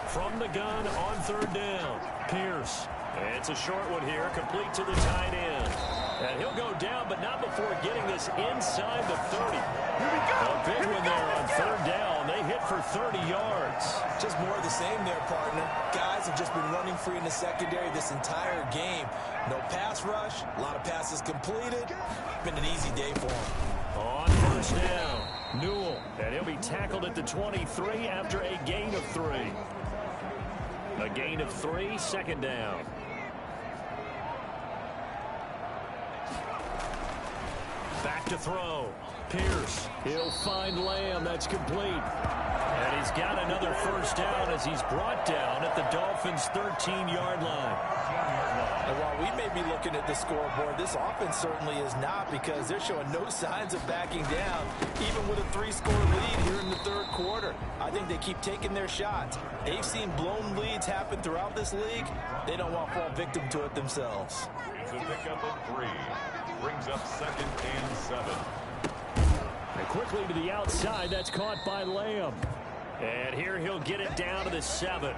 From the gun on third down, Pierce. It's a short one here, complete to the tight end. And he'll go down, but not before getting this inside the 30. A big one there on third down. They hit for 30 yards. Just more of the same there, partner. Guys have just been running free in the secondary this entire game. No pass rush, a lot of passes completed. Been an easy day for them. On first down, Newell. And he'll be tackled at the 23 after a gain of 3. A gain of 3, second down. Back to throw. Pierce. He'll find Lamb. That's complete. And he's got another first down as he's brought down at the Dolphins' 13-yard line. And while we may be looking at the scoreboard, this offense certainly is not, because they're showing no signs of backing down, even with a 3-score lead here in the third quarter. I think they keep taking their shots. They've seen blown leads happen throughout this league. They don't want to fall victim to it themselves. It's a pickup of 3. Brings up 2nd and 7. And quickly to the outside. That's caught by Lamb. And here he'll get it down to the 7.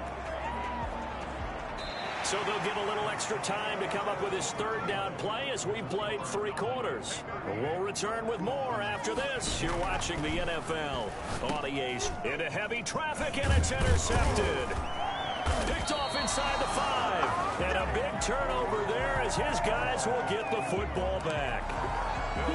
So they'll give a little extra time to come up with his third down play as we've played 3 quarters. We'll return with more after this. You're watching the NFL on EA. Into heavy traffic, and it's intercepted. Picked off inside the 5. And a big turnover there as his guys will get the football back.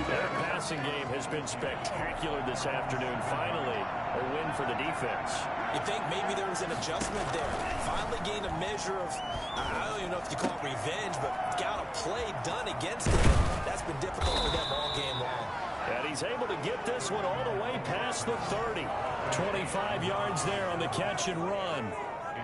Their passing game has been spectacular this afternoon. Finally, a win for the defense. You think maybe there was an adjustment there. Finally gained a measure of, I don't even know if you call it revenge, but got a play done against him. That's been difficult for them all game long. And he's able to get this one all the way past the 30. 25 yards there on the catch and run.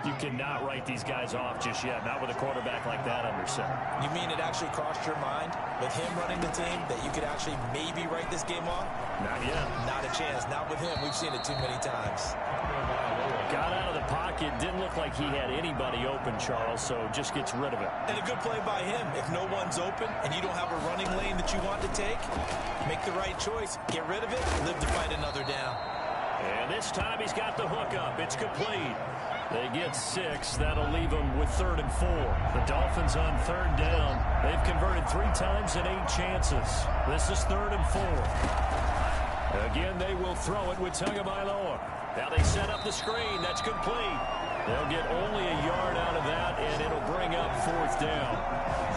You cannot write these guys off just yet, not with a quarterback like that under center. You mean it actually crossed your mind with him running the team that you could actually maybe write this game off? Not yet. Not a chance. Not with him. We've seen it too many times. Got out of the pocket. Didn't look like he had anybody open, Charles, so just gets rid of it. And a good play by him. If no one's open and you don't have a running lane that you want to take, make the right choice. Get rid of it. Live to fight another down. And this time he's got the hook up. It's complete. They get 6. That'll leave them with 3rd and 4. The Dolphins on third down. They've converted 3 times in 8 chances. This is 3rd and 4. Again, they will throw it with Tagovailoa. Now they set up the screen. That's complete. They'll get only a yard out of that, and it'll bring up 4th down.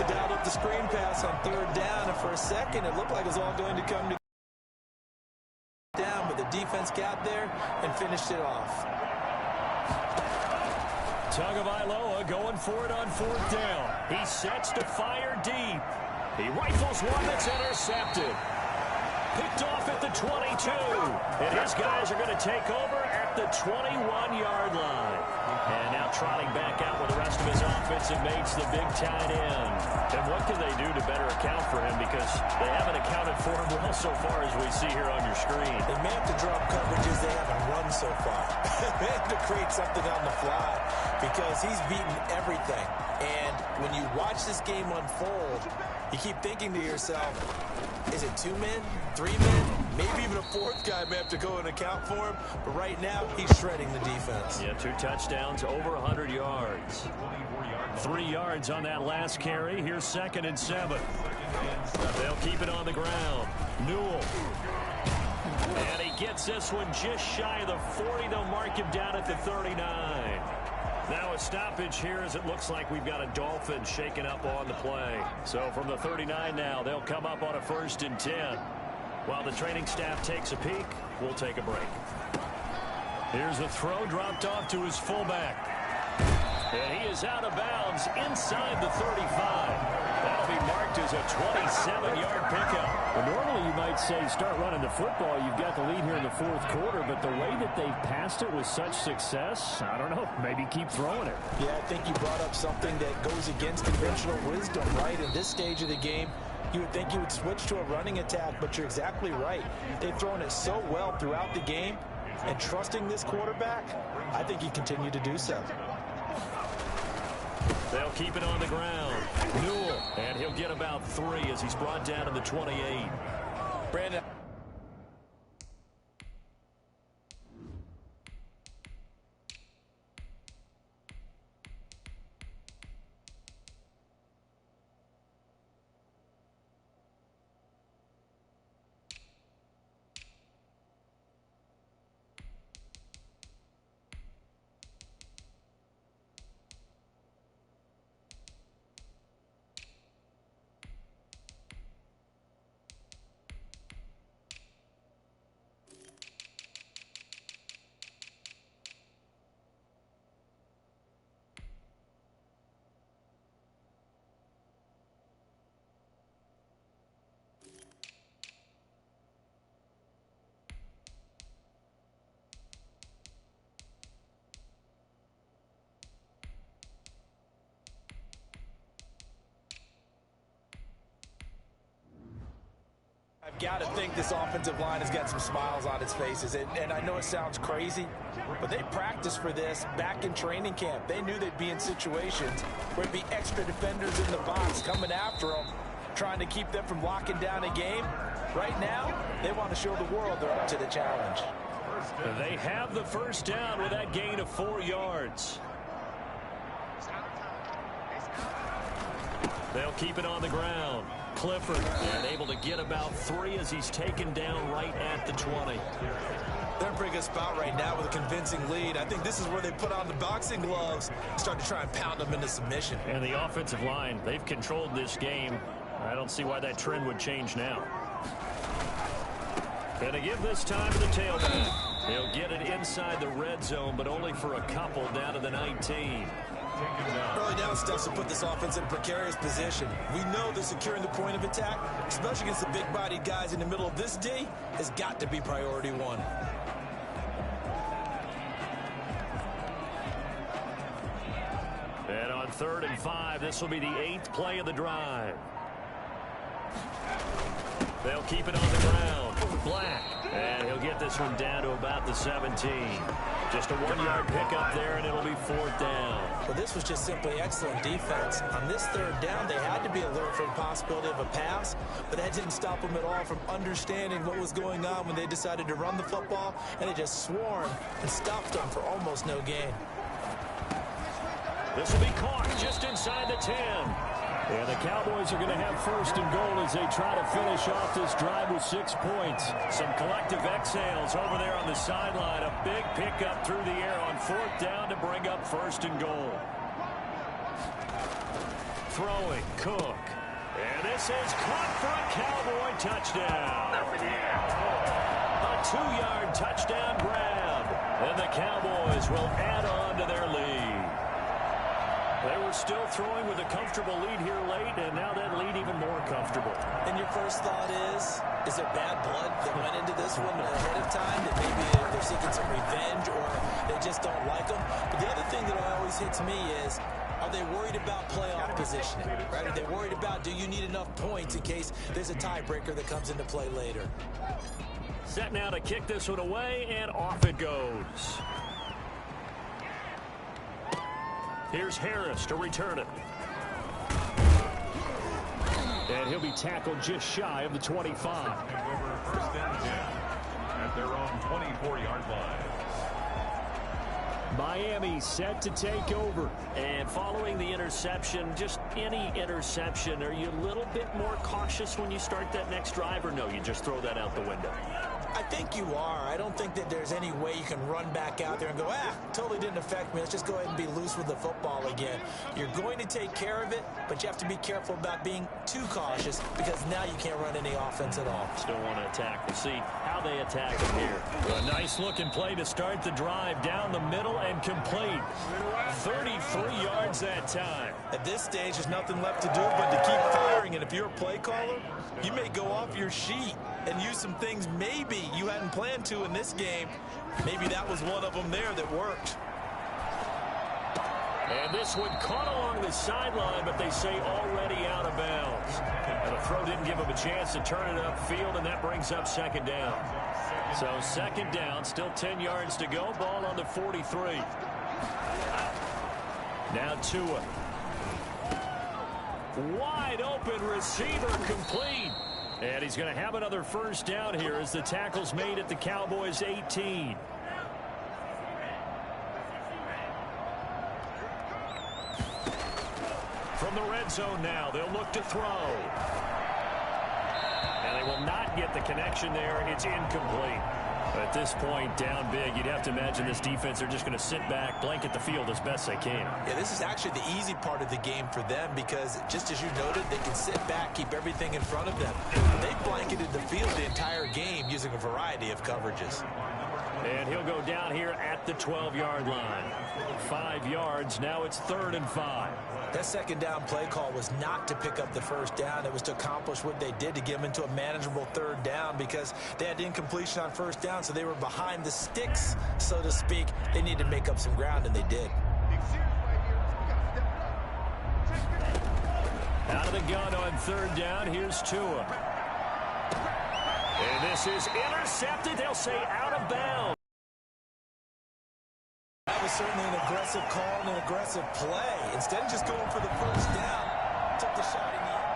They dialed up the screen pass on third down, and for a second, it looked like it was all going to come together. Down, but the defense got there and finished it off. Tagovailoa going for it on 4th down. He sets to fire deep. He rifles one that's intercepted. Picked off at the 22. And his guys are going to take over at the 21-yard line. And now trotting back out with the rest of his offensive mates, the big tight end. And what can they do to better account for him? Because they haven't accounted for him well so far as we see here on your screen. They may have to drop coverages they haven't run so far. They have to create something on the fly because he's beaten everything. And when you watch this game unfold, you keep thinking to yourself, is it 2 men, 3 men? Maybe even a 4th guy may have to go and account for him. But right now, he's shredding the defense. Yeah, 2 touchdowns, over 100 yards. 3 yards on that last carry. Here's 2nd and 7. They'll keep it on the ground. Newell. And he gets this one just shy of the 40. They'll mark him down at the 39. Now a stoppage here as it looks like we've got a Dolphin shaken up on the play. So from the 39 now, they'll come up on a 1st and 10. While the training staff takes a peek, we'll take a break. Here's a throw dropped off to his fullback. And he is out of bounds inside the 35. That'll be marked as a 27-yard pickup. Well, normally you might say start running the football. You've got the lead here in the 4th quarter, but the way that they've passed it with such success, I don't know, maybe keep throwing it. Yeah, I think you brought up something that goes against conventional wisdom, right? In this stage of the game, you would think you would switch to a running attack, but you're exactly right. They've thrown it so well throughout the game, and trusting this quarterback, I think you continue to do so. They'll keep it on the ground. Newell, and he'll get about 3 as he's brought down to the 28. Brandon. I've got to think this offensive line has got some smiles on its faces. And I know it sounds crazy, but they practiced for this back in training camp. They knew they'd be in situations where it'd be extra defenders in the box coming after them, trying to keep them from locking down a game. Right now, they want to show the world they're up to the challenge. They have the first down with that gain of 4 yards. They'll keep it on the ground. Clifford, and able to get about 3 as he's taken down right at the 20. They're in a pretty good spot right now with a convincing lead. I think this is where they put on the boxing gloves and start to try and pound them into submission. And the offensive line, they've controlled this game. I don't see why that trend would change now. And to give this time to the tailback. He'll get it inside the red zone, but only for a couple down to the 19. Early down steps will put this offense in a precarious position. We know that securing the point of attack, especially against the big-bodied guys in the middle of this D, has got to be priority 1. And on 3rd and 5, this will be the 8th play of the drive. They'll keep it on the ground. Black. And he'll get this one down to about the 17. Just a 1-yard pickup there, and it'll be 4th down. Well, this was just simply excellent defense. On this 3rd down, they had to be alert for the possibility of a pass, but that didn't stop them at all from understanding what was going on when they decided to run the football, and it just swarmed and stopped them for almost no gain. This will be caught just inside the 10. And the Cowboys are going to have 1st and goal as they try to finish off this drive with 6 points. Some collective exhales over there on the sideline. A big pickup through the air on 4th down to bring up 1st and goal. Throwing, Cook. And this is caught for a Cowboy touchdown. A 2-yard touchdown grab. And the Cowboys will add on to their lead. They were still throwing with a comfortable lead here late, and now that lead even more comfortable. And your first thought is there bad blood that went into this one ahead of time? That maybe they're seeking some revenge or they just don't like them? But the other thing that always hits me is, are they worried about playoff positioning? Right? Are they worried about, do you need enough points in case there's a tiebreaker that comes into play later? Set now to kick this one away, and off it goes. Here's Harris to return it. And he'll be tackled just shy of the 25. Over 1st and 10 at their own 24-yard line. Miami set to take over. And following the interception, just any interception, are you a little bit more cautious when you start that next drive, or no, you just throw that out the window? I think you are. I don't think that there's any way you can run back out there and go, totally didn't affect me. Let's just go ahead and be loose with the football again. You're going to take care of it, but you have to be careful about being too cautious because now you can't run any offense at all. Still want to attack. We'll see how they attack it here. A nice-looking play to start the drive down the middle and complete. 33 yards that time. At this stage, there's nothing left to do but to keep firing, and if you're a play caller, you may go off your sheet and use some things maybe you hadn't planned to in this game. Maybe that was one of them there that worked. And this one caught along the sideline, but they say already out of bounds. And the throw didn't give him a chance to turn it upfield, and that brings up 2nd down. So 2nd down, still 10 yards to go. Ball on the 43. Now Tua. Wide open receiver complete. And he's going to have another first down here as the tackle's made at the Cowboys' 18. From the red zone now, they'll look to throw. And they will not get the connection there. It's incomplete. At this point, down big, you'd have to imagine this defense, they're just going to sit back, blanket the field as best they can. Yeah, this is actually the easy part of the game for them because, just as you noted, they can sit back, keep everything in front of them. They blanketed the field the entire game using a variety of coverages. And he'll go down here at the 12-yard line. 5 yards, now it's 3rd and 5. That second down play call was not to pick up the first down. It was to accomplish what they did to get them into a manageable 3rd down because they had incompletion on first down, so they were behind the sticks, so to speak. They needed to make up some ground, and they did. Out of the gun on 3rd down, here's Tua. And this is intercepted. They'll say out of bounds. That was certainly an aggressive call and an aggressive play. Instead of just going for the first down, took the shot in the end.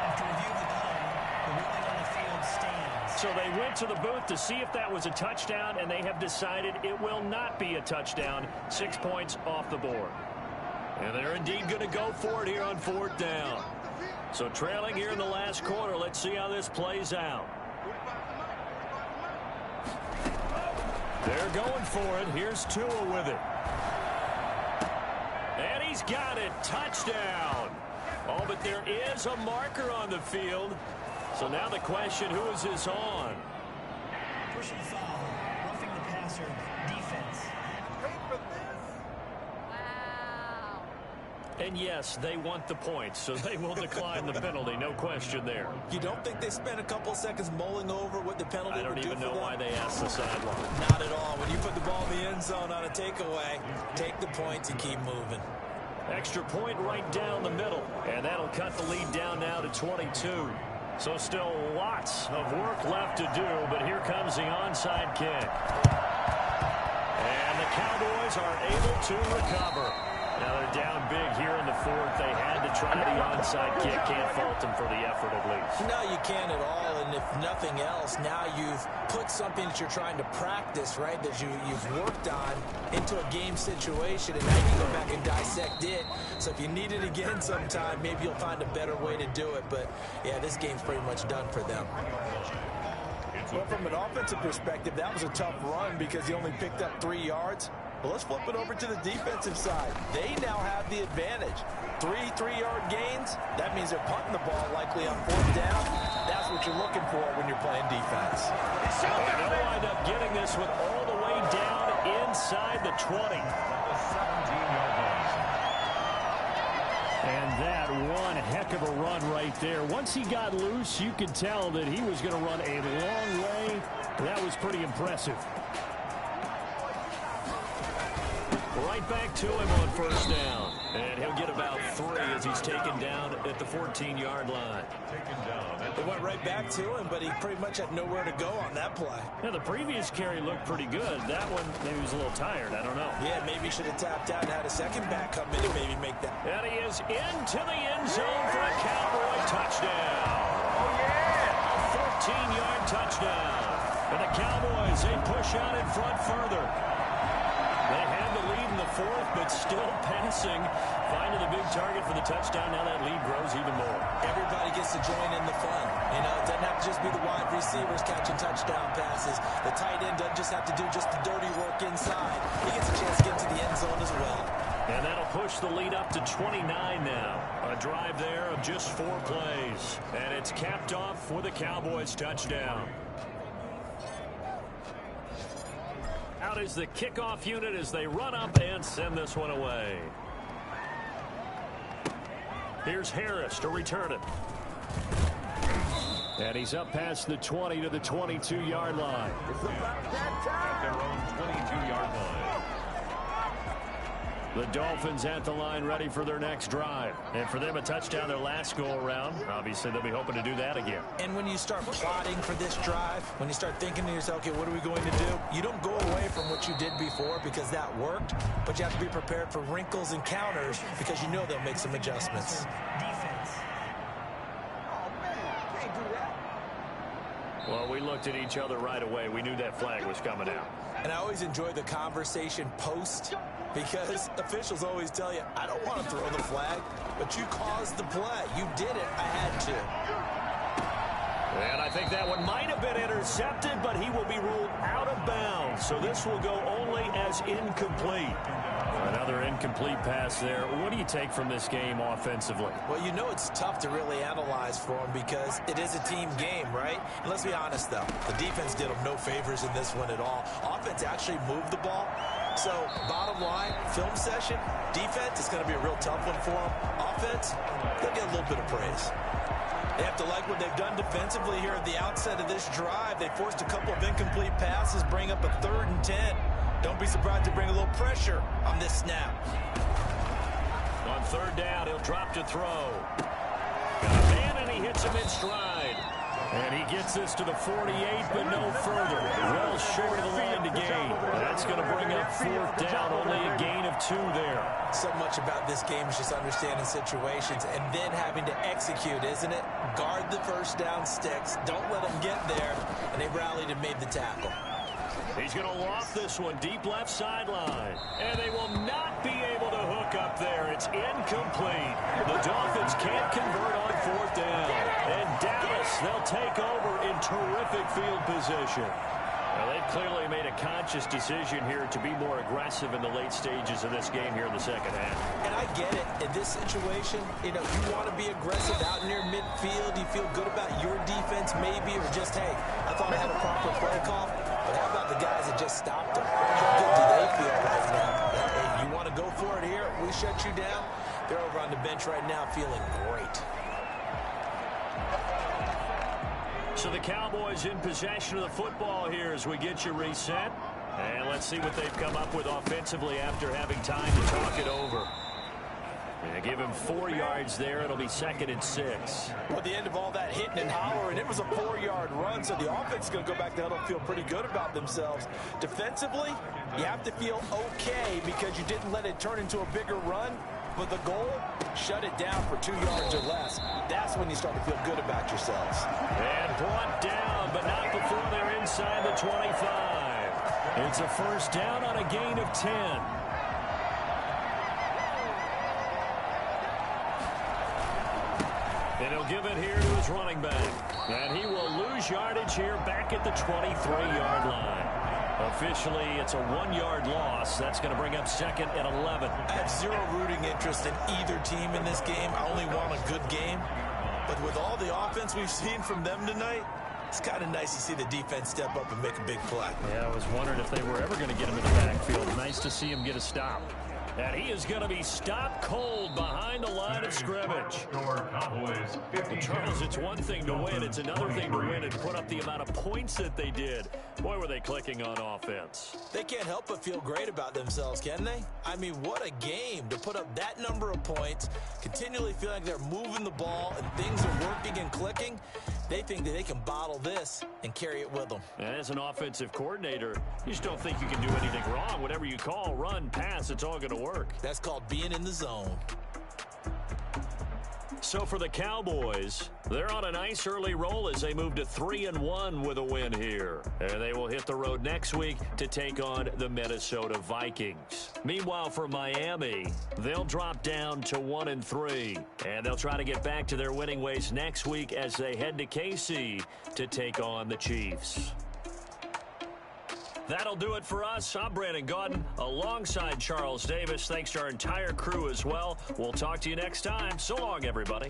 After review of the play, the ruling on the field stands. So they went to the booth to see if that was a touchdown, and they have decided it will not be a touchdown. 6 points off the board. And they're indeed going to go for it here on 4th down. So trailing here in the last quarter, let's see how this plays out. They're going for it. Here's Tua with it. And he's got it. Touchdown. Oh, but there is a marker on the field. So now the question, who is this on? Personal foul, roughing the passer, defense. And yes, they want the points, so they will decline the penalty. No question there. You don't think they spent a couple seconds mulling over what the penalty would do for them? I don't even know why they asked the sideline. Not at all. When you put the ball in the end zone on a takeaway, take the points and keep moving. Extra point right down the middle, and that'll cut the lead down now to 22. So still lots of work left to do, but here comes the onside kick. And the Cowboys are able to recover. Now they're down big here in the 4th. They had to try the onside kick. Can't fault them for the effort at least. No, you can't at all. And if nothing else, now you've put something that you're trying to practice, right, that you've worked on into a game situation, and now you can go back and dissect it. So if you need it again sometime, maybe you'll find a better way to do it. But, yeah, this game's pretty much done for them. Well, from an offensive perspective, that was a tough run because he only picked up 3 yards. Well, let's flip it over to the defensive side. They now have the advantage. 3-3-yard gains, that means they're punting the ball likely on 4th down. That's what you're looking for when you're playing defense. And they'll wind up getting this one all the way down inside the 20. And that one heck of a run right there. Once he got loose, you could tell that he was going to run a long way. That was pretty impressive. Right back to him on 1st down. And he'll get about 3 as he's taken down at the 14-yard line. They went right back to him, but he pretty much had nowhere to go on that play. Now, the previous carry looked pretty good. That one, maybe he was a little tired. I don't know. Yeah, maybe he should have tapped out and had a second back come in and maybe make that. And he is into the end zone for a Cowboy touchdown. Oh, yeah! A 14-yard touchdown. And the Cowboys, they push out in front further. They had the lead in the 4th, but still passing. Finding the big target for the touchdown. Now that lead grows even more. Everybody gets to join in the fun. You know, it doesn't have to just be the wide receivers catching touchdown passes. The tight end doesn't just have to do just the dirty work inside. He gets a chance to get to the end zone as well. And that'll push the lead up to 29 now. A drive there of just 4 plays. And it's capped off for the Cowboys touchdown. Out is the kickoff unit as they run up and send this one away. Here's Harris to return it. And he's up past the 20 to the 22-yard line. At their own 22-yard line. The Dolphins at the line ready for their next drive. And for them, a touchdown their last go-around. Obviously, they'll be hoping to do that again. And when you start plotting for this drive, when you start thinking to yourself, okay, what are we going to do? You don't go away from what you did before because that worked, but you have to be prepared for wrinkles and counters because you know they'll make some adjustments. Defense. Well, we looked at each other right away. We knew that flag was coming out. And I always enjoy the conversation post because officials always tell you, I don't want to throw the flag, but you caused the play. You did it. I had to. And I think that one might have been intercepted, but he will be ruled out of bounds. So this will go only as incomplete. Another incomplete pass there. What do you take from this game offensively? Well, you know it's tough to really analyze for them because it is a team game, right? And let's be honest, though. The defense did them no favors in this one at all. Offense actually moved the ball. So, bottom line, film session, defense is going to be a real tough one for them. Offense, they'll get a little bit of praise. They have to like what they've done defensively here at the outset of this drive. They forced a couple of incomplete passes, bring up a 3rd and 10. Don't be surprised to bring a little pressure on this snap. On 3rd down, he'll drop to throw. Got a man, and he hits him in stride. And he gets this to the 48, but no further. Well short of the line to gain. That's going to bring up 4th down, only a gain of 2 there. So much about this game is just understanding situations and then having to execute, isn't it? Guard the first down sticks. Don't let them get there. And they rallied and made the tackle. He's going to loft this one deep left sideline. And they will not be able to hook up there. It's incomplete. The Dolphins can't convert on 4th down. And Dallas, they'll take over in terrific field position. Well, they've clearly made a conscious decision here to be more aggressive in the late stages of this game here in the second half. And I get it. In this situation, you want to be aggressive out near midfield. You feel good about your defense maybe, or just, hey, I thought I had a proper play call. But how about the guys that just stopped them? How good do they feel right now? Hey, you want to go for it here? We shut you down. They're over on the bench right now feeling great. So the Cowboys in possession of the football here as we get you reset. And let's see what they've come up with offensively after having time to talk it over. And give him 4 yards there. It'll be 2nd and 6. Well, at the end of all that hitting and hollering, it was a 4-yard run, so the offense is going to go back to huddle and feel pretty good about themselves. Defensively, you have to feel okay because you didn't let it turn into a bigger run. But the goal, shut it down for 2 yards or less. That's when you start to feel good about yourselves. And brought down, but not before they're inside the 25. It's a 1st down on a gain of 10. And he'll give it here to his running back. And he will lose yardage here back at the 23-yard line. Officially, it's a 1-yard loss. That's going to bring up 2nd and 11. I have zero rooting interest in either team in this game. I only want a good game. But with all the offense we've seen from them tonight, it's kind of nice to see the defense step up and make a big play. Yeah, I was wondering if they were ever going to get him in the backfield. Nice to see him get a stop. And he is going to be stopped cold behind the line of scrimmage. Charles, it's one thing to win. It's another thing to win and put up the amount of points that they did. Boy, were they clicking on offense. They can't help but feel great about themselves, can they? I mean, what a game to put up that number of points, continually feel like they're moving the ball and things are working and clicking. They think that they can bottle this and carry it with them. And as an offensive coordinator, you just don't think you can do anything wrong. Whatever you call, run, pass, it's all going to work. That's called being in the zone. So for the Cowboys, they're on a nice early roll as they move to 3-1 with a win here. And they will hit the road next week to take on the Minnesota Vikings. Meanwhile, for Miami, they'll drop down to 1-3. And they'll try to get back to their winning ways next week as they head to KC to take on the Chiefs. That'll do it for us. I'm Brandon Gaudin alongside Charles Davis. Thanks to our entire crew as well. We'll talk to you next time. So long, everybody.